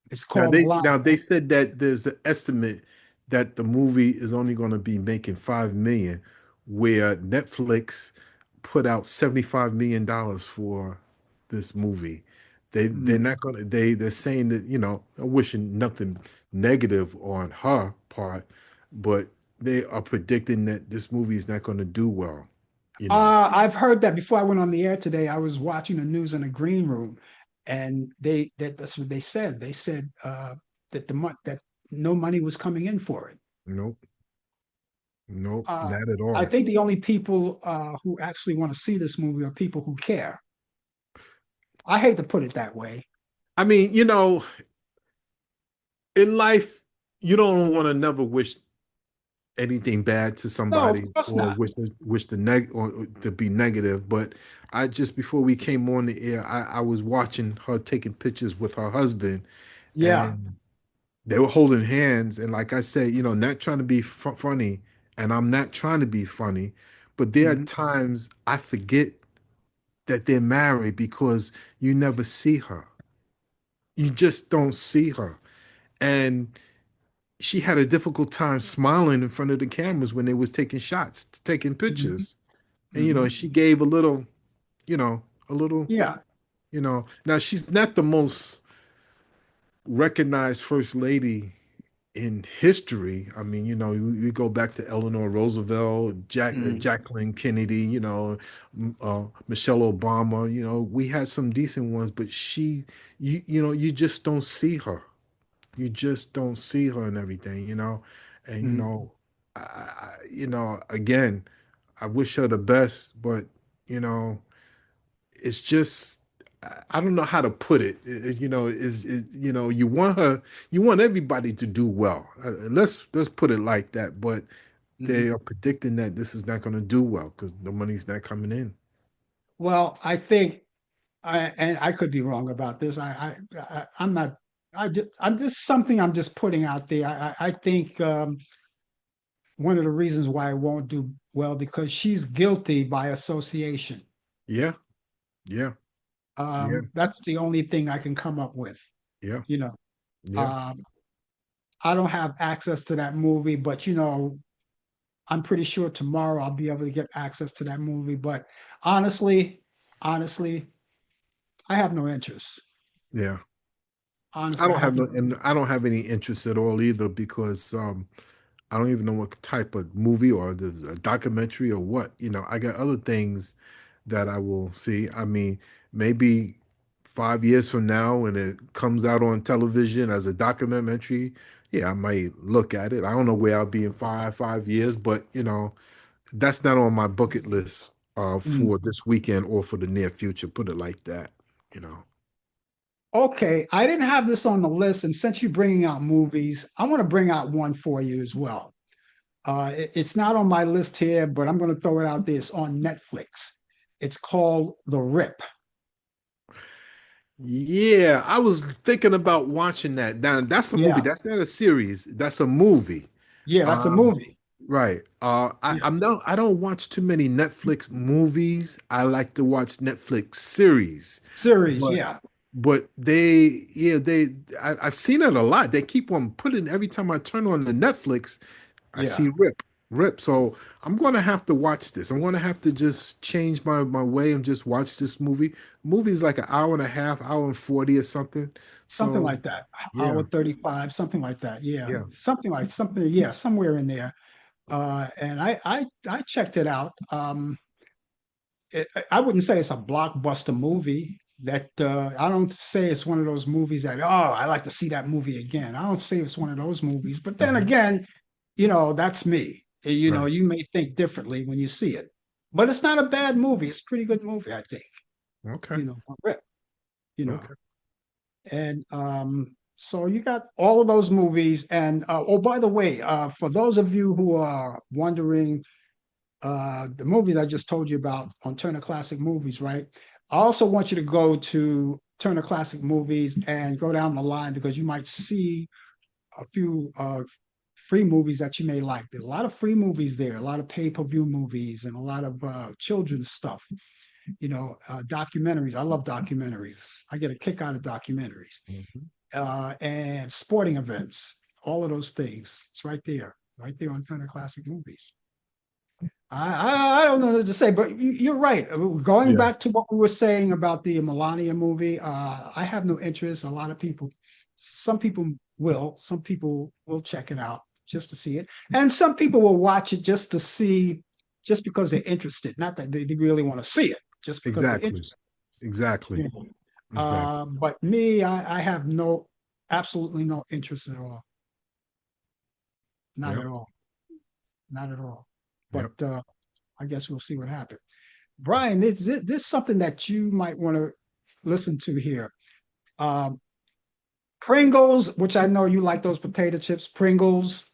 C: It's called
D: Now they said that there's an estimate that the movie is only going to be making $5 million, where Netflix put out $75 million for this movie. They're not going to. They're saying that I'm wishing nothing negative on her part, but they are predicting that this movie is not going to do well.
C: I've heard that before I went on the air today. I was watching the news in the green room, and that's what they said. They said that no money was coming in for it.
D: Nope, not at all.
C: I think the only people who actually want to see this movie are people who care. I hate to put it that way.
D: I mean, in life, you don't want to never wish anything bad to somebody,
C: no, of course
D: or
C: not.
D: wish or to be negative. But I just, before we came on the air, I was watching her taking pictures with her husband.
C: Yeah.
D: And they were holding hands, and like I said, not trying to be funny, and I'm not trying to be funny, but there are times I forget that they're married because you never see her. You just don't see her. And she had a difficult time smiling in front of the cameras when they was taking shots, taking pictures. And she gave a little,
C: Yeah.
D: Now she's not the most recognized first lady in history. I mean, we go back to Eleanor Roosevelt, Jacqueline Kennedy, Michelle Obama. We had some decent ones, but you just don't see her. You just don't see her and everything, And again, I wish her the best, but it's just, I don't know how to put it. You want everybody to do well. Let's put it like that. But they are predicting that this is not going to do well because the money's not coming in.
C: Well, I think, and I could be wrong about this. I'm not. I'm just something I'm just putting out there. I think one of the reasons why it won't do well because she's guilty by association.
D: Yeah.
C: That's the only thing I can come up with.
D: Yeah.
C: I don't have access to that movie, but I'm pretty sure tomorrow I'll be able to get access to that movie. But honestly, honestly, I have no interest.
D: Yeah. I
C: Honestly, I
D: don't
C: have
D: have
C: to.
D: no, and I don't have any interest at all either because I don't even know what type of movie or there's a documentary or what. I got other things that I will see. I mean, maybe 5 years from now when it comes out on television as a documentary, yeah, I might look at it. I don't know where I'll be in five years, but that's not on my bucket list
C: Mm.
D: for this weekend or for the near future. Put it like that, you know.
C: Okay, I didn't have this on the list, and since you're bringing out movies, I want to bring out one for you as well. It's not on my list here, but I'm going to throw it out there. It's on Netflix. It's called The Rip.
D: Yeah, I was thinking about watching that. Now, that's a movie.
C: Yeah,
D: That's not a series. That's a movie.
C: yeah, that's a
D: Um,
C: movie.
D: right.
C: Yeah,
D: I don't watch too many Netflix movies. I like to watch Netflix series.
C: series.
D: But
C: Yeah,
D: I've seen it a lot. They keep on putting every time I turn on the Netflix, I
C: yeah.
D: see Rip. So I'm gonna have to watch this. I'm gonna have to just change my way and just watch this movie. Movie's like an hour and a half, hour and 40 or something.
C: Something
D: So
C: like that.
D: yeah,
C: Hour 35, something like that. Yeah,
D: yeah.
C: something. Yeah, somewhere in there. And I checked it out. I wouldn't say it's a blockbuster movie. That I don't say it's one of those movies that I like to see that movie again. I don't say it's one of those movies. But then
D: Hmm.
C: again, that's me.
D: Right.
C: You may think differently when you see it, but it's not a bad movie. It's a pretty good movie, I think.
D: Okay.
C: You know, Rip, you know,
D: Okay.
C: and so you got all of those movies. And oh, by the way, for those of you who are wondering the movies I just told you about on Turner Classic Movies, right? I also want you to go to Turner Classic Movies and go down the line because you might see a few free movies that you may like. There's a lot of free movies there, a lot of pay-per-view movies, and a lot of children's stuff. Documentaries. I love documentaries. I get a kick out of documentaries
D: Mhm.
C: and sporting events. All of those things. It's right there on Turner Classic Movies. I don't know what to say, but you're right. Going
D: Yeah.
C: back to what we were saying about the Melania movie, I have no interest. Some people some people will check it out just to see it, and some people will watch it just because they're interested, not that they really want to see it, just because they're
D: Exactly.
C: interested.
D: Exactly.
C: You know?
D: Exactly.
C: But me, I have absolutely no interest at all, not
D: Yep.
C: at all, not at all. But
D: Yep.
C: I guess we'll see what happens. Brian, this something that you might want to listen to here. Um, Pringles, which I know you like those potato chips. Pringles,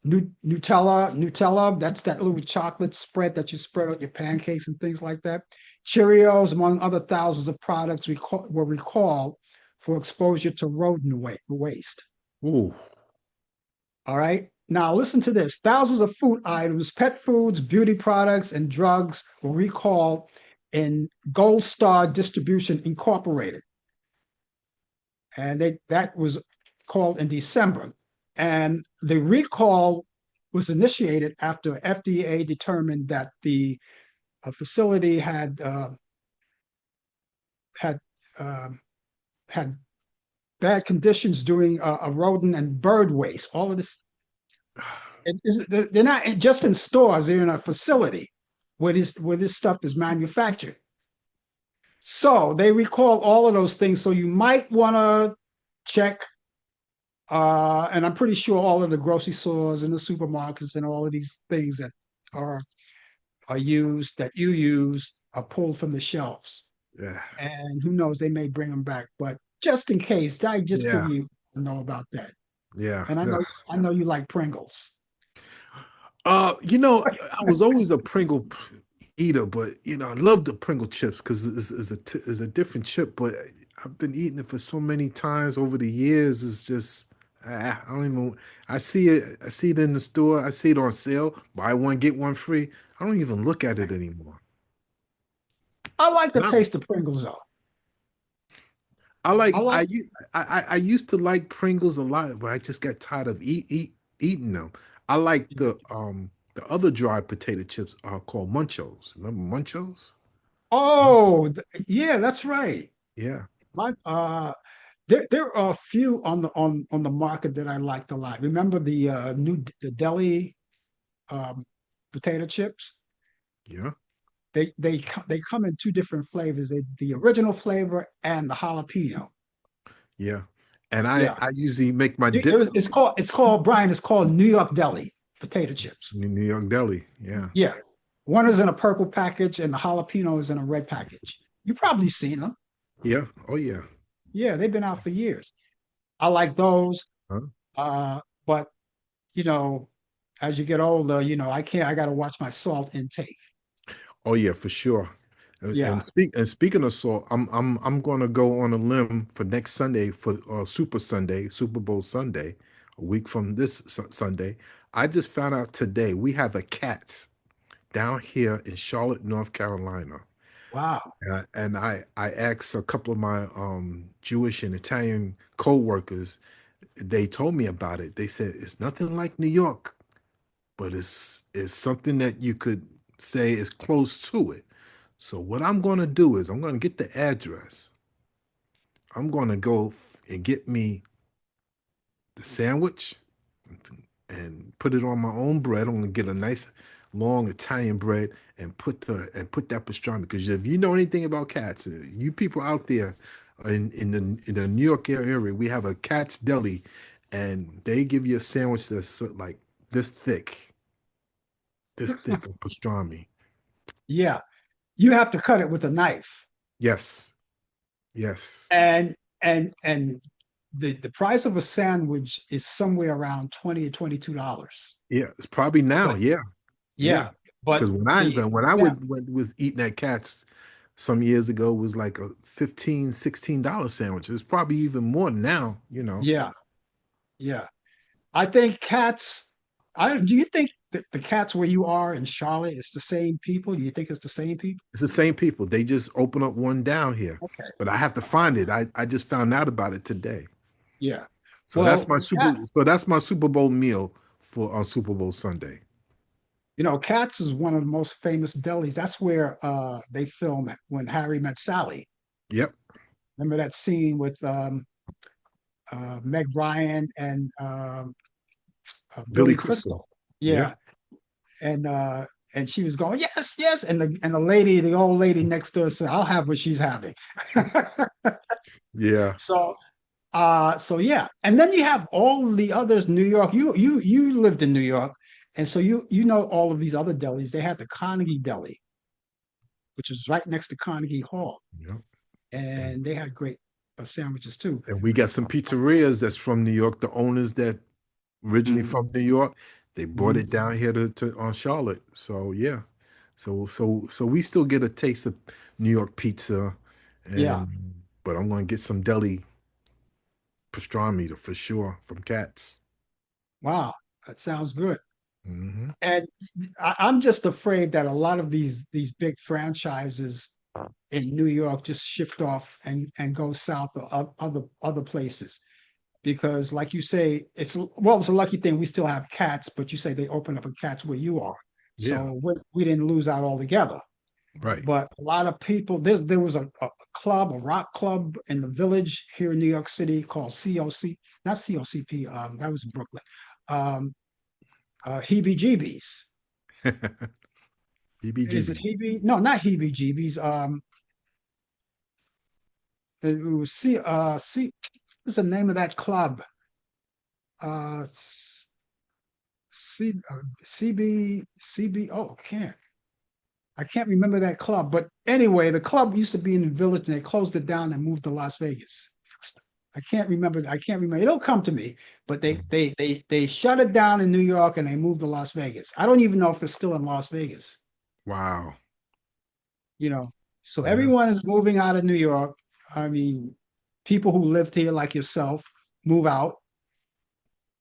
C: Nutella. That's that little chocolate spread that you spread on your pancakes and things like that. Cheerios, among other thousands of products, were recalled for exposure to rodent waste.
D: Ooh.
C: All right. Now, listen to this. Thousands of food items, pet foods, beauty products, and drugs were recalled in Gold Star Distribution Incorporated. And that was called in December. And the recall was initiated after FDA determined that the facility had um, had bad conditions doing a rodent and bird waste. All of this they're not just in stores; they're in a facility where this stuff is manufactured. So they recall all of those things. So you might want to check. And I'm pretty sure all of the grocery stores and the supermarkets and all of these things that are are used that you use are pulled from the shelves.
D: Yeah.
C: And who knows, they may bring them back. But just in case, I just
D: Yeah.
C: figure you know about that.
D: Yeah.
C: And
D: Yeah.
C: I know you like Pringles.
D: I was always a Pringle eater, but I love the Pringle chips because it's a different chip. But I've been eating it for so many times over the years. It's just I don't even. I see it. I see it in the store. I see it on sale. Buy one get one free. I don't even look at it anymore.
C: I like the
D: And
C: taste of Pringles though.
D: I
C: I
D: like
C: like
D: I used to like Pringles a lot, but I just got tired of eating them. I like the The other dry potato chips are called Munchos. Remember Munchos?
C: Oh, yeah, that's right.
D: Yeah,
C: My there are a few on the market that I liked a lot. Remember the deli um, potato chips?
D: yeah,
C: They come in two different flavors. The original flavor and the jalapeno.
D: yeah. And I
C: Yeah.
D: I usually make my dip
C: It's called Brian. It's called New York Deli potato chips.
D: in New York Deli. Yeah,
C: Yeah, one is in a purple package and the jalapeno is in a red package. You probably seen them.
D: yeah. Oh yeah.
C: Yeah, they've been out for years. I like those.
D: Huh?
C: But you know, as you get older, I can't. I got to watch my salt intake.
D: Oh yeah, for sure.
C: Yeah.
D: And speaking of salt, I'm gonna go on a limb for next Sunday for Super Sunday, Super Bowl Sunday, a week from this Sunday. I just found out today we have a Cats down here in Charlotte, North Carolina.
C: Wow.
D: And I asked a couple of my Jewish and Italian co-workers, they told me about it. They said it's nothing like New York, but it's something that you could say is close to it. So what I'm going to do is I'm going to get the address. I'm going to go and get me the sandwich and put it on my own bread. I'm going to get a nice long Italian bread and put that pastrami. Because if you know anything about cats, you people out there in the New York area, we have a Cat's Deli, and they give you a sandwich that's like this thick, this thick of pastrami.
C: Yeah, you have to cut it with a knife,
D: Yes, yes.
C: and the price of a sandwich is somewhere around $20 or $22.
D: Yeah, it's probably now.
C: But
D: Yeah, yeah.
C: yeah, but
D: Because when I
C: yeah,
D: was eating at Cats some years ago, it was like a 15, $16 sandwich. It's probably even more now, you know.
C: yeah, yeah. I think cats. I do you think that the cats where you are in Charlotte is the same people? Do you think it's the same people?
D: It's the same people. They just open up one down here.
C: Okay.
D: But I have to find it. I just found out about it today.
C: Yeah.
D: So
C: Well,
D: that's my Super Bowl meal for on Super Bowl Sunday.
C: Cats is one of the most famous delis. That's where they film it when Harry met Sally.
D: Yep.
C: Remember that scene with Meg Ryan and
D: Billy
C: Billy
D: Crystal.
C: Crystal?
D: Yeah.
C: Yeah, and she was going yes, yes, and the old lady next to her said, "I'll have what she's having."
D: Yeah.
C: So yeah, and then you have all the others. New York, you lived in New York, and so you know all of these other delis. They had the Carnegie Deli, which is right next to Carnegie Hall,
D: Yep. And
C: and they had great sandwiches too.
D: and we got some pizzerias that's from New York. The owners that originally
C: Mhm,
D: from New York, they brought
C: mhm.
D: it down here to on Charlotte. So yeah, so we still get a taste of New York pizza,
C: Yeah,
D: and but I'm gonna get some deli pastrami for sure from Cats.
C: wow, that sounds good.
D: Hmm.
C: And I'm just afraid that a lot of these big franchises in New York just shift off and go south of other places because, like you say, it's a lucky thing we still have cats, but you say they open up a cats where you are,
D: Yeah,
C: so we didn't lose out altogether.
D: right.
C: But a lot of people, there was a club, a rock club in the Village here in New York City called COC, not COCP. That was in Brooklyn. Um, Heebie Jeebies. Is it
D: BBGB.
C: Hebe? No, not Heebie Jeebies. It was what's the name of that club? Uh, C, CB. Oh, I can't remember that club. But anyway, the club used to be in the Village, and they closed it down and moved to Las Vegas. I can't remember. I can't remember. It'll come to me. But they shut it down in New York and they moved to Las Vegas. I don't even know if it's still in Las Vegas.
D: Wow.
C: you know. So
D: Yeah.
C: everyone is moving out of New York. I mean, people who lived here like yourself move out,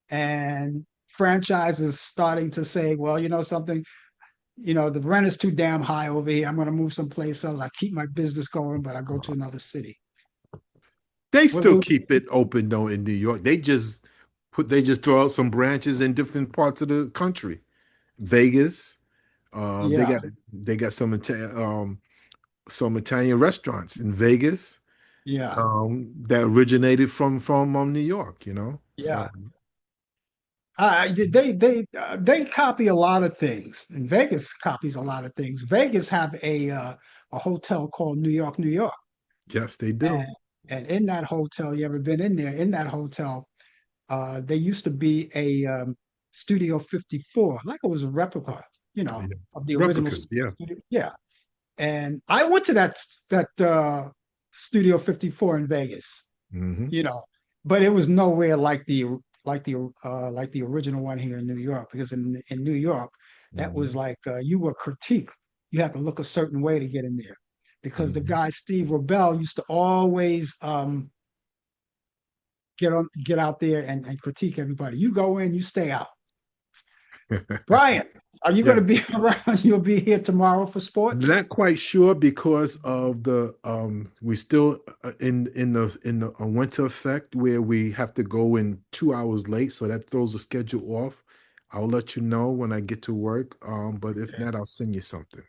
C: and franchises starting to say, well, something, the rent is too damn high over here. I'm going to move someplace else. I keep my business going, but I go to another city.
D: They
C: What
D: still
C: do
D: keep it open though in New York. They just throw out some branches in different parts of the country. Vegas. They
C: Yeah,
D: got some Italian restaurants in Vegas
C: yeah,
D: that originated from New York.
C: yeah.
D: So
C: They copy a lot of things, and Vegas copies a lot of things. Vegas have a hotel called New York, New York,
D: yes, they do.
C: and in that hotel, you ever been in there? In that hotel, there used to be a Studio 54, like it was a replica,
D: Yeah.
C: of the original
D: Replicas, yeah.
C: studio. Yeah, and I went to that Studio 54 in Vegas,
D: Hmm.
C: you know, but it was nowhere like the original one here in New York, because in New York, that was
D: Hmm.
C: like you were critiqued. You had to look a certain way to get in there, because the
D: Hmm.
C: guy Steve Rebell used to always get out there and critique everybody. You go in, you stay out. Brian, are you going
D: Yeah.
C: to be around? You'll be here tomorrow for sports?
D: Not quite sure because of the we still in the winter effect where we have to go in 2 hours late, so that throws the schedule off. I'll let you know when I get to work. But if
C: Okay.
D: not, I'll send you something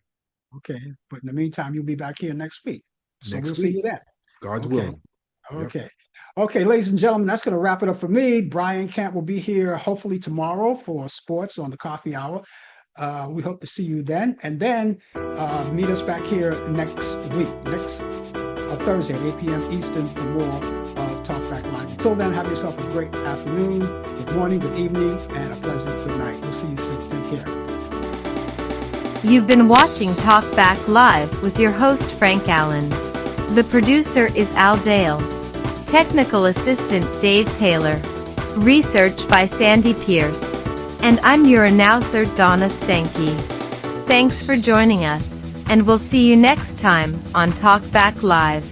C: Okay. But in the meantime, you'll be back here next week. So we'll
D: next
C: see
D: week.
C: you then.
D: God's
C: Okay.
D: willing. Yep.
C: Okay. Okay, ladies and gentlemen, that's going to wrap it up for me. Brian Camp will be here hopefully tomorrow for sports on the coffee hour. We hope to see you then. And then meet us back here next week, next Thursday at 8 p.m. Eastern for more Talk Back Live. Until then, have yourself a great afternoon, good morning, good evening, and a pleasant good night. We'll see you soon. Take care.
B: You've been watching Talk Back Live with your host Frank Allan. The producer is Al Dale. Technical assistant Dave Taylor. Research by Sandy Pierce. And I'm your announcer Donna Stenke. Thanks for joining us, and we'll see you next time on Talk Back Live.